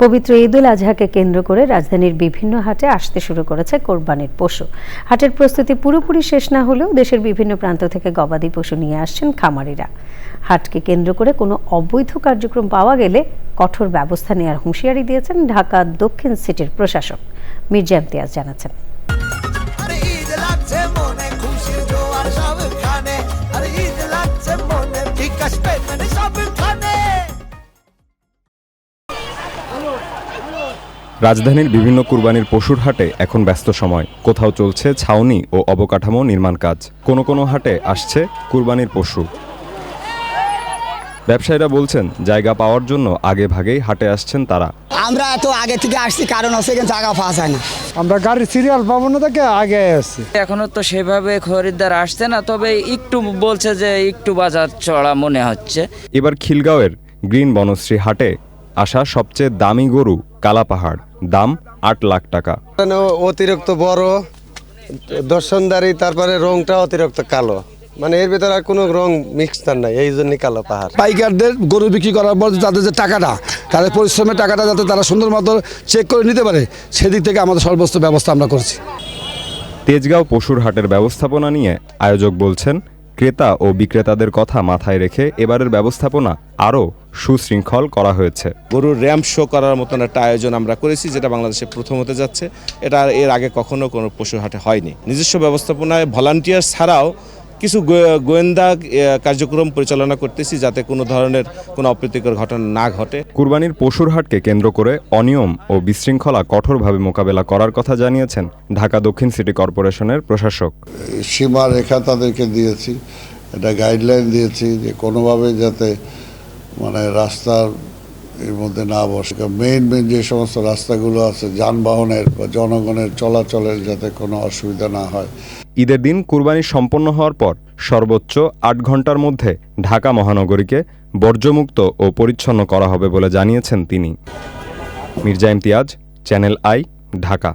পবিত্র ঈদ উল আজহাকে কেন্দ্র করে রাজধানীর বিভিন্ন হাটে আসতে শুরু করেছে কোরবানির পশু। হাটের প্রস্তুতি পুরোপুরি শেষ না হলেও দেশের বিভিন্ন প্রান্ত থেকে গবাদি পশু নিয়ে আসছেন খামারিরা। হাটকে কেন্দ্র করে কোনো অবৈধ কার্যক্রম পাওয়া গেলে কঠোর ব্যবস্থা নেওয়ার হুঁশিয়ারি দিয়েছেন ঢাকা দক্ষিণ সিটির প্রশাসক। মির্জা ইমতিয়াজ জানাচ্ছেন। রাজধানীর বিভিন্ন কুরবানির পশুর হাটে এখন ব্যস্ত সময়। কোথাও চলছে ছাউনি ও অবকাঠামো নির্মাণ কাজ, কোনো হাটে আসছে কুরবানির পশু। ব্যবসায়ীরা বলছেন জায়গা পাওয়ার জন্য আগে ভাগেই হাটে আসছেন তারা। আমরা এত আগে থেকে আসছি, কারণ হচ্ছে জায়গা পাওয়া যায় না। আমরা গাড়ির সিরিয়াল পাবো না, থেকে আগে আসছি। এখনো তো সেভাবে খরিদ্দার আসছে না, তবে একটু বলছে যে একটু বাজার চড়া মনে হচ্ছে। এবার খিলগাঁওয়ের গ্রিন বনশ্রী হাটে আসা সবচেয়ে দামি গরু কালাপাহাড়, দাম ৮ লাখ টাকা। অতিরিক্ত বড়, দর্শনদারি, তারপরে রংটা অতিরিক্ত কালো, মানে এর ভিতরে আর কোনো রং মিক্সচার নাই, এই জন্যই কালো পাহাড়। পাইকারদের গরু বিক্রি করার পর তাদের যে টাকাটা, তাদের পরিশ্রমের টাকাটা যাতে তারা সুন্দর মতো চেক করে নিতে পারে, সেদিক থেকে আমাদের সর্বোচ্চ ব্যবস্থা আমরা করছি। তেজগাঁও পশুর হাটের ব্যবস্থাপনা নিয়ে আয়োজক বলছেন, ক্রেতা ও বিক্রেতাদের কথা মাথায় রেখে এবারের ব্যবস্থাপনা আরও সুশৃঙ্খল করা হয়েছে। গরুর র্যাম্প শো করার মতন একটা আয়োজন আমরা করেছি, যেটা বাংলাদেশে প্রথম হতে যাচ্ছে। এটা এর আগে কখনো কোনো পশুর হাটে হয়নি। নিজস্ব ব্যবস্থাপনায় ভলান্টিয়ার ছাড়াও কিছু গোয়েন্দা কার্যক্রম পরিচালনা করতেছি, যাতে কোনো ধরনের কোনো অপ্রীতিকর ঘটনা না ঘটে। কুরবানির পশুর হাটকে কেন্দ্র করে অনিয়ম ও বিশৃঙ্খলা কঠোরভাবে মোকাবেলা করার কথা জানিয়েছেন ঢাকা দক্ষিণ সিটি কর্পোরেশনের প্রশাসক। সীমারেখা তাদেরকে দিয়েছি, একটা গাইডলাইন দিয়েছি যে কোনোভাবে যাতে রাস্তার এর মধ্যে না বসে। মেইন যে সমস্ত রাস্তাগুলো আছে যানবাহনের বা জনগণের চলাচলের যাতে কোনো অসুবিধা না হয়। ঈদের দিন কুরবানি সম্পন্ন হওয়ার পর সর্বোচ্চ ৮ ঘন্টার মধ্যে ঢাকা মহানগরীকে বর্জ্যমুক্ত ও পরিচ্ছন্ন করা হবে বলে জানিয়েছেন তিনি। Mirza Imtiaz, channel I, Dhaka.